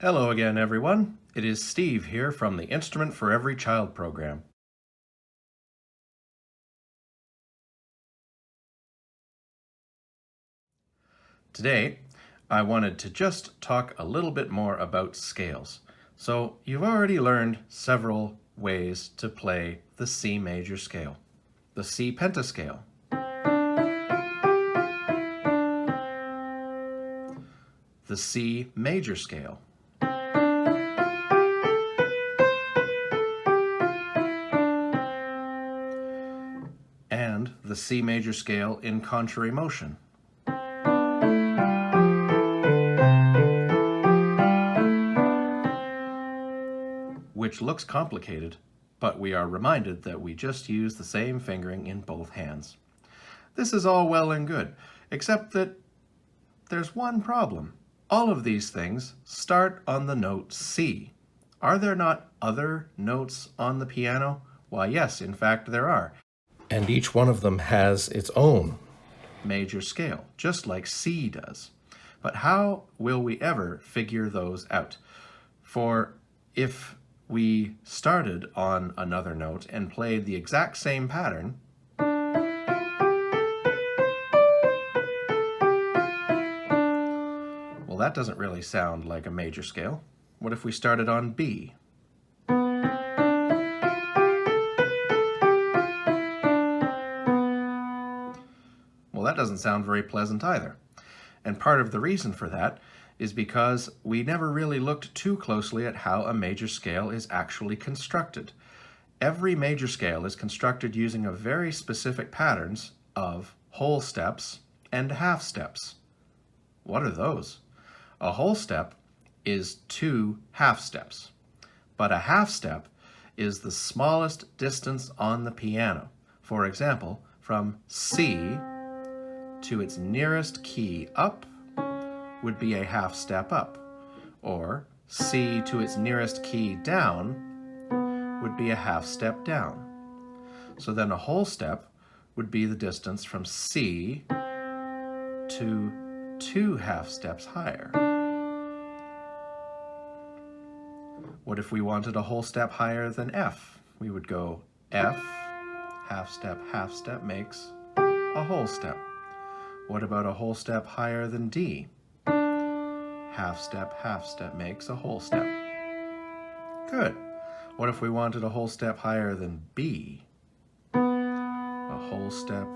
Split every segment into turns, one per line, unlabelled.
Hello again, everyone. It is Steve here from the Instrument for Every Child program. Today, I wanted to just talk a little bit more about scales. So, you've already learned several ways to play the C major scale, the C pentascale, the C major scale, and the C major scale in contrary motion. Which looks complicated, but we are reminded that we just use the same fingering in both hands. This is all well and good, except that there's one problem. All of these things start on the note C. Are there not other notes on the piano? Why, yes, in fact, there are. And each one of them has its own major scale, just like C does. But how will we ever figure those out? For if we started on another note and played the exact same pattern, well, that doesn't really sound like a major scale. What if we started on B? Well, that doesn't sound very pleasant either. And part of the reason for that is because we never really looked too closely at how a major scale is actually constructed. Every major scale is constructed using a very specific patterns of whole steps and half steps. What are those? A whole step is 2 half steps, but a half step is the smallest distance on the piano. For example, from C to its nearest key up would be a half step up, or C to its nearest key down would be a half step down. So then a whole step would be the distance from C to 2 half steps higher. What if we wanted a whole step higher than F? We would go F, half step makes a whole step. What about a whole step higher than D? Half step makes a whole step. Good. What if we wanted a whole step higher than B? A whole step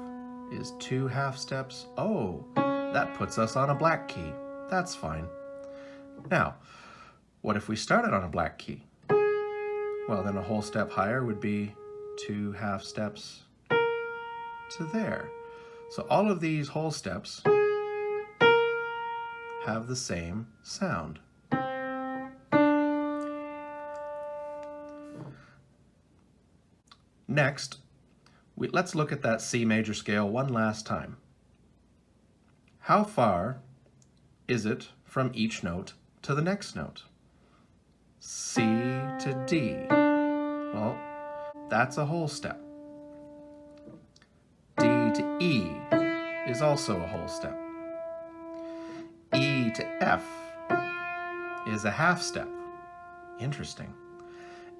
is 2 half steps. Oh, that puts us on a black key. That's fine. Now, what if we started on a black key? Well, then a whole step higher would be 2 half steps to there. So all of these whole steps have the same sound. Next, let's look at that C major scale one last time. How far is it from each note to the next note? C to D. Well, that's a whole step. D to E is also a whole step. E to F is a half step. Interesting.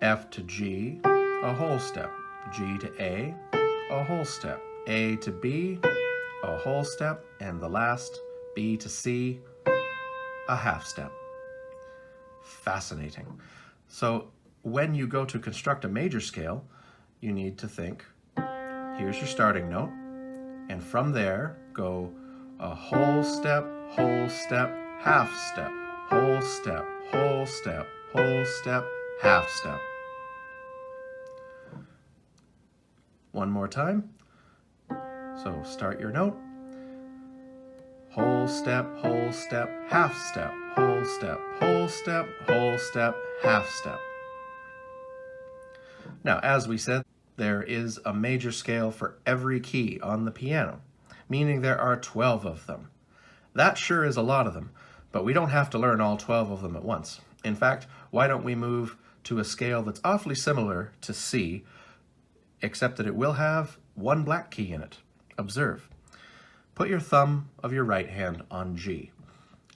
F to G, a whole step. G to A, a whole step. A to B, a whole step. And the last, B to C, a half step. Fascinating. So when you go to construct a major scale, you need to think, here's your starting note, and from there go a whole step, half step, whole step, whole step, whole step, half step. One more time. So start your note. Whole step, half step, whole step, whole step, whole step, half step. Now, as we said, there is a major scale for every key on the piano, meaning there are 12 of them. That sure is a lot of them, but we don't have to learn all 12 of them at once. In fact, why don't we move to a scale that's awfully similar to C, except that it will have one black key in it. Observe. Put your thumb of your right hand on G.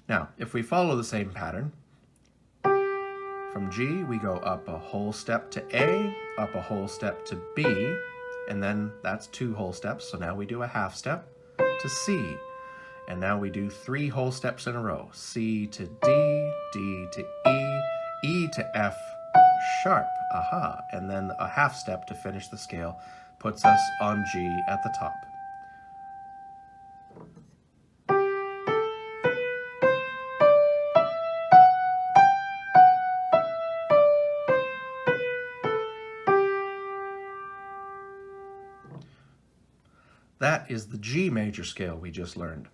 Now, if we follow the same pattern, From G, we go up a whole step to A, up a whole step to B, and then that's 2 whole steps, so now we do a half step to C. And now we do 3 whole steps in a row. C to D, D to E, E to F sharp, aha. And then a half step to finish the scale puts us on G at the top. That is the G major scale we just learned.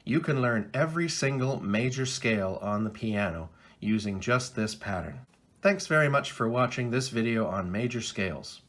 You can learn every single major scale on the piano using just this pattern. Thanks very much for watching this video on major scales.